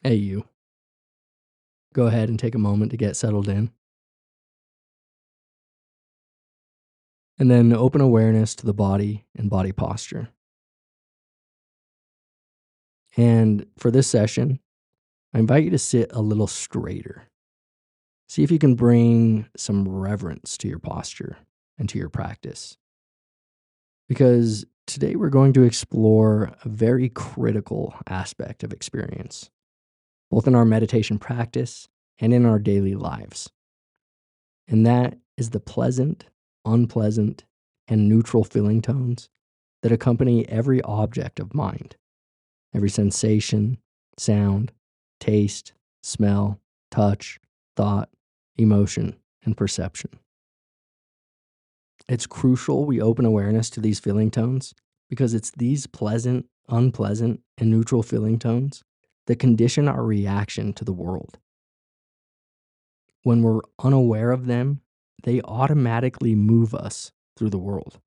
Hey, you. Go ahead and take a moment to get settled in. And then open awareness to the body and body posture. And for this session, I invite you to sit a little straighter. See if you can bring some reverence to your posture and to your practice. Because today we're going to explore a very critical aspect of experience, both in our meditation practice and in our daily lives. And that is the pleasant, unpleasant, and neutral feeling tones that accompany every object of mind, every sensation, sound, taste, smell, touch, thought, emotion, and perception. It's crucial we open awareness to these feeling tones because it's these pleasant, unpleasant, and neutral feeling tones that condition our reaction to the world. When we're unaware of them, they automatically move us through the world.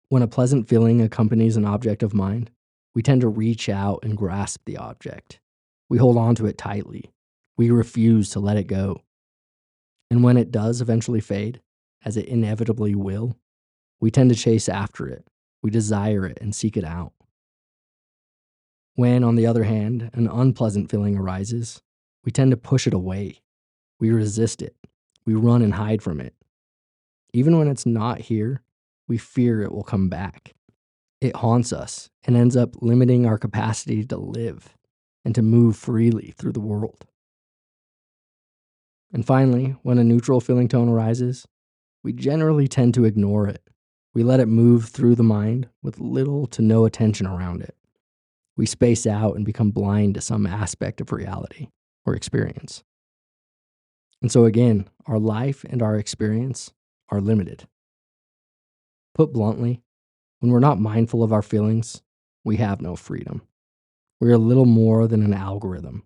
When a pleasant feeling accompanies an object of mind, we tend to reach out and grasp the object. We hold on to it tightly. We refuse to let it go. And when it does eventually fade, as it inevitably will, we tend to chase after it. We desire it and seek it out. When, on the other hand, an unpleasant feeling arises, we tend to push it away. We resist it. We run and hide from it. Even when it's not here, we fear it will come back. It haunts us and ends up limiting our capacity to live and to move freely through the world. And finally, when a neutral feeling tone arises, we generally tend to ignore it. We let it move through the mind with little to no attention around it. We space out and become blind to some aspect of reality or experience. And so again, our life and our experience are limited. Put bluntly, when we're not mindful of our feelings, we have no freedom. We're little more than an algorithm.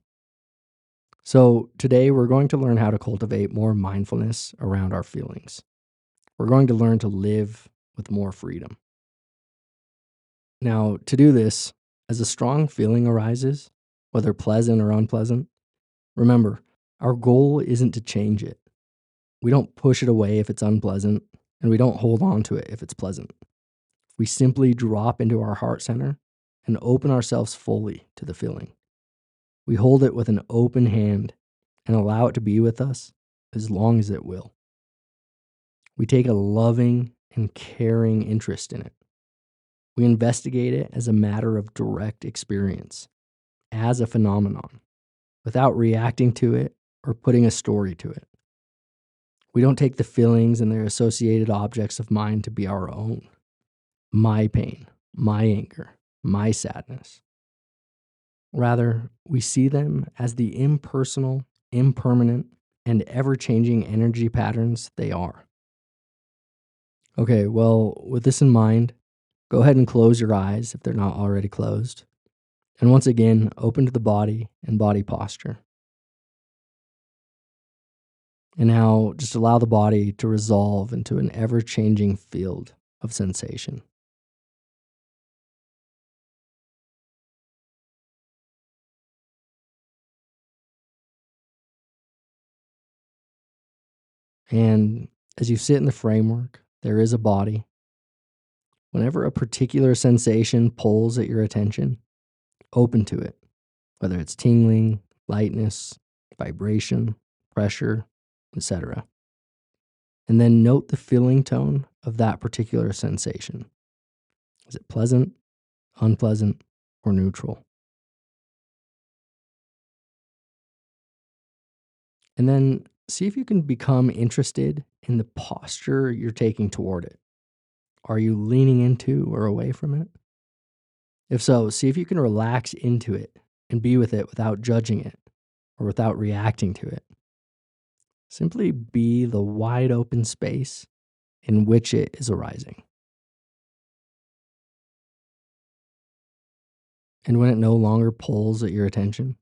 So today we're going to learn how to cultivate more mindfulness around our feelings. We're going to learn to live with more freedom. Now, to do this, as a strong feeling arises, whether pleasant or unpleasant, remember, our goal isn't to change it. We don't push it away if it's unpleasant, and we don't hold on to it if it's pleasant. We simply drop into our heart center and open ourselves fully to the feeling. We hold it with an open hand and allow it to be with us as long as it will. We take a loving and caring interest in it. We investigate it as a matter of direct experience, as a phenomenon, without reacting to it or putting a story to it. We don't take the feelings and their associated objects of mind to be our own. My pain, my anger, my sadness. Rather, we see them as the impersonal, impermanent, and ever-changing energy patterns they are. Okay, well, with this in mind, go ahead and close your eyes if they're not already closed. And once again, open to the body and body posture. And now just allow the body to resolve into an ever-changing field of sensation. And as you sit in the framework, there is a body. Whenever a particular sensation pulls at your attention, open to it, whether it's tingling, lightness, vibration, pressure, etc. And then note the feeling tone of that particular sensation. Is it pleasant, unpleasant, or neutral? And then see if you can become interested in the posture you're taking toward it. Are you leaning into or away from it? If so, see if you can relax into it and be with it without judging it or without reacting to it. Simply be the wide open space in which it is arising. And when it no longer pulls at your attention,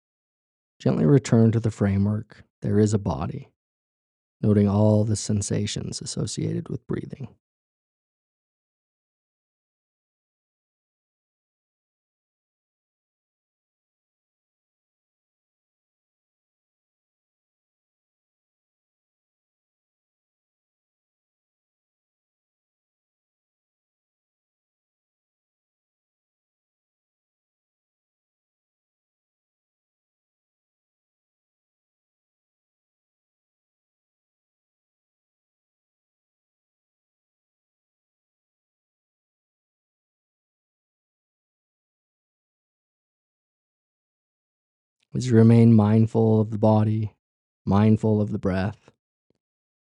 gently return to the framework. There is a body, noting all the sensations associated with breathing. As you remain mindful of the body, mindful of the breath,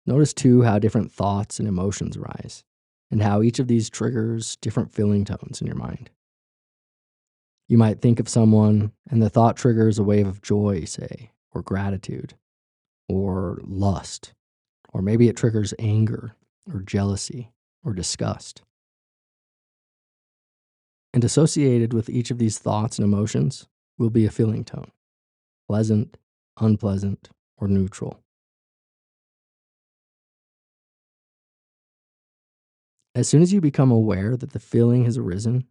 notice too how different thoughts and emotions arise, and how each of these triggers different feeling tones in your mind. You might think of someone, and the thought triggers a wave of joy, say, or gratitude, or lust, or maybe it triggers anger, or jealousy, or disgust. And associated with each of these thoughts and emotions will be a feeling tone: pleasant, unpleasant, or neutral. As soon as you become aware that the feeling has arisen,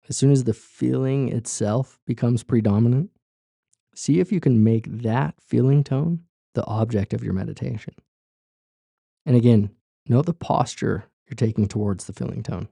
as soon as the feeling itself becomes predominant, see if you can make that feeling tone the object of your meditation. And again, note the posture you're taking towards the feeling tone.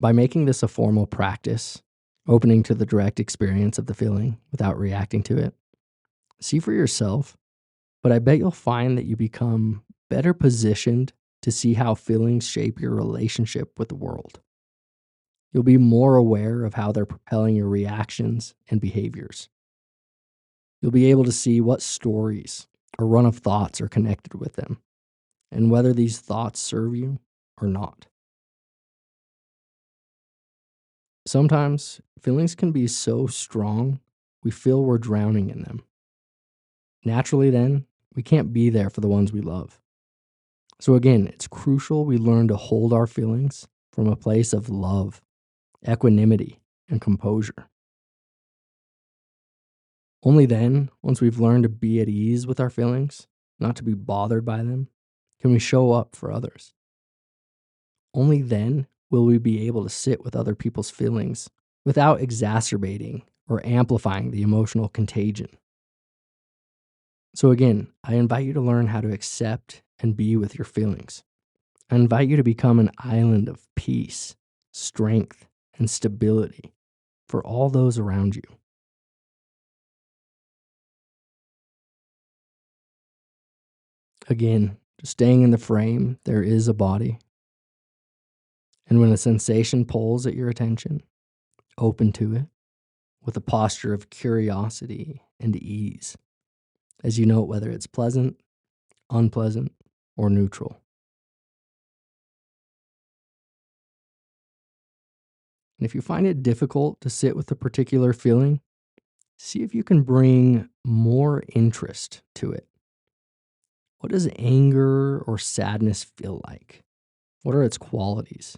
By making this a formal practice, opening to the direct experience of the feeling without reacting to it, see for yourself, but I bet you'll find that you become better positioned to see how feelings shape your relationship with the world. You'll be more aware of how they're propelling your reactions and behaviors. You'll be able to see what stories or run of thoughts are connected with them, and whether these thoughts serve you or not. Sometimes feelings can be so strong, we feel we're drowning in them. Naturally, then, we can't be there for the ones we love. So, again, it's crucial we learn to hold our feelings from a place of love, equanimity, and composure. Only then, once we've learned to be at ease with our feelings, not to be bothered by them, can we show up for others. Only then will we be able to sit with other people's feelings without exacerbating or amplifying the emotional contagion. So, again, I invite you to learn how to accept and be with your feelings. I invite you to become an island of peace, strength, and stability for all those around you. Again, just staying in the frame, there is a body. And when a sensation pulls at your attention, open to it with a posture of curiosity and ease as you note whether it's pleasant, unpleasant, or neutral. And if you find it difficult to sit with a particular feeling, see if you can bring more interest to it. What does anger or sadness feel like? What are its qualities?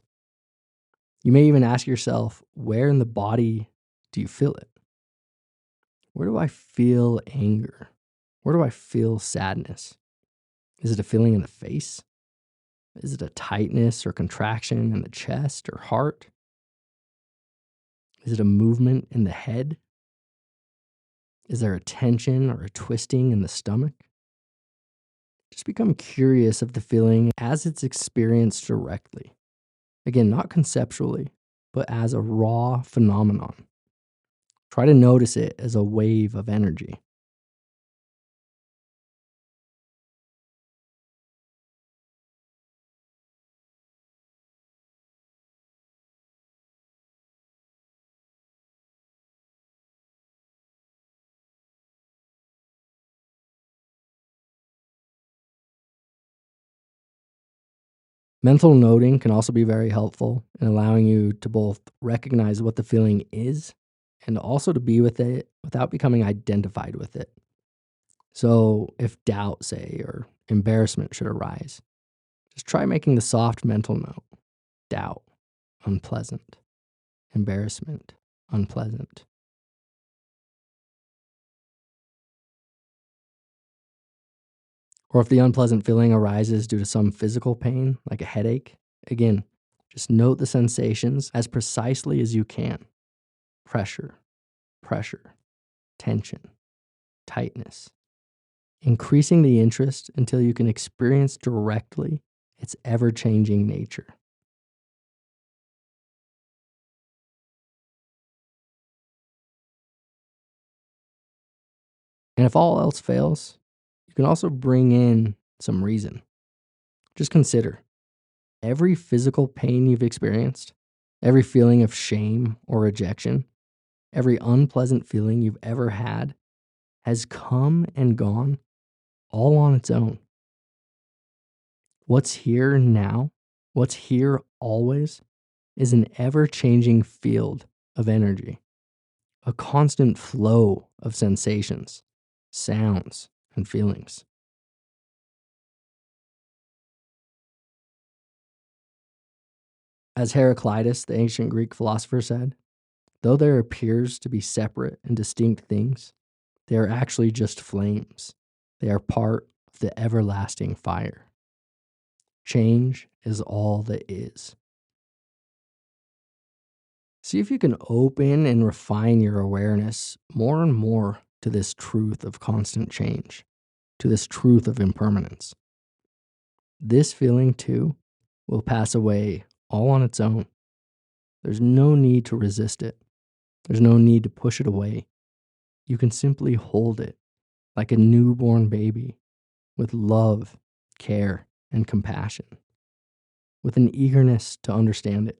You may even ask yourself, where in the body do you feel it? Where do I feel anger? Where do I feel sadness? Is it a feeling in the face? Is it a tightness or contraction in the chest or heart? Is it a movement in the head? Is there a tension or a twisting in the stomach? Just become curious of the feeling as it's experienced directly. Again, not conceptually, but as a raw phenomenon. Try to notice it as a wave of energy. Mental noting can also be very helpful in allowing you to both recognize what the feeling is and also to be with it without becoming identified with it. So, if doubt, say, or embarrassment should arise, just try making the soft mental note: doubt, unpleasant; embarrassment, unpleasant. Or if the unpleasant feeling arises due to some physical pain, like a headache, again, just note the sensations as precisely as you can. Pressure, pressure, tension, tightness. Increasing the interest until you can experience directly its ever changing nature. And if all else fails, you can also bring in some reason. Just consider every physical pain you've experienced, every feeling of shame or rejection, every unpleasant feeling you've ever had has come and gone all on its own. What's here now, what's here always, is an ever changing field of energy, a constant flow of sensations, sounds, and feelings. As Heraclitus, the ancient Greek philosopher, said, though there appears to be separate and distinct things, they are actually just flames. They are part of the everlasting fire. Change is all that is. See if you can open and refine your awareness more and more to this truth of constant change, to this truth of impermanence. This feeling, too, will pass away all on its own. There's no need to resist it. There's no need to push it away. You can simply hold it like a newborn baby with love, care, and compassion, with an eagerness to understand it.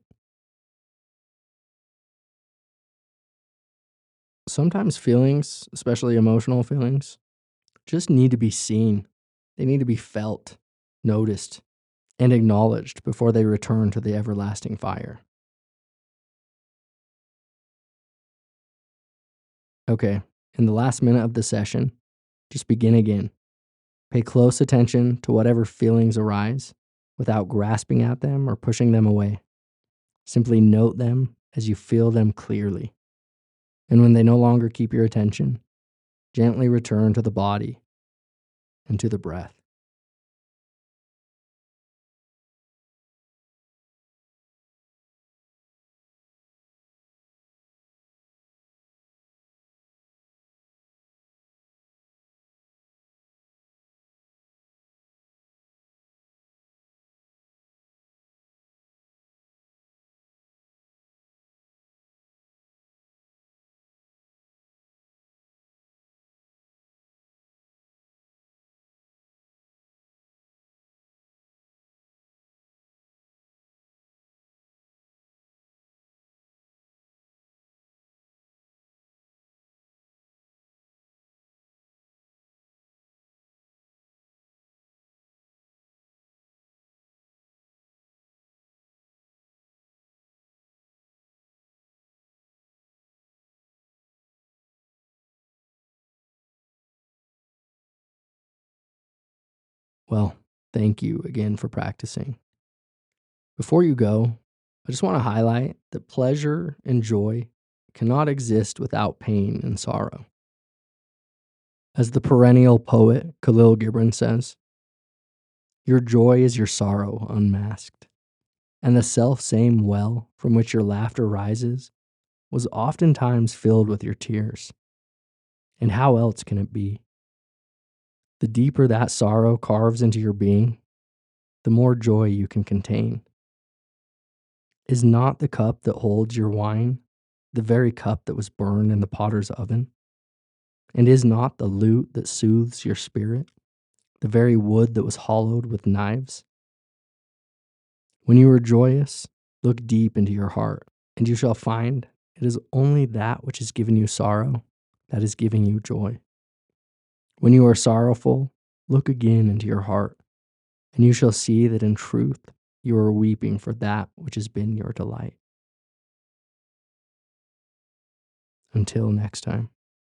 Sometimes feelings, especially emotional feelings, just need to be seen. They need to be felt, noticed, and acknowledged before they return to the everlasting fire. Okay, in the last minute of the session, just begin again. Pay close attention to whatever feelings arise without grasping at them or pushing them away. Simply note them as you feel them clearly. And when they no longer keep your attention, gently return to the body and to the breath. Well, thank you again for practicing. Before you go, I just want to highlight that pleasure and joy cannot exist without pain and sorrow. As the perennial poet Khalil Gibran says, your joy is your sorrow unmasked, and the self same well from which your laughter rises was oftentimes filled with your tears. And how else can it be? The deeper that sorrow carves into your being, the more joy you can contain. Is not the cup that holds your wine the very cup that was burned in the potter's oven? And is not the lute that soothes your spirit the very wood that was hollowed with knives? When you are joyous, look deep into your heart, and you shall find it is only that which has given you sorrow that is giving you joy. When you are sorrowful, look again into your heart, and you shall see that in truth you are weeping for that which has been your delight. Until next time.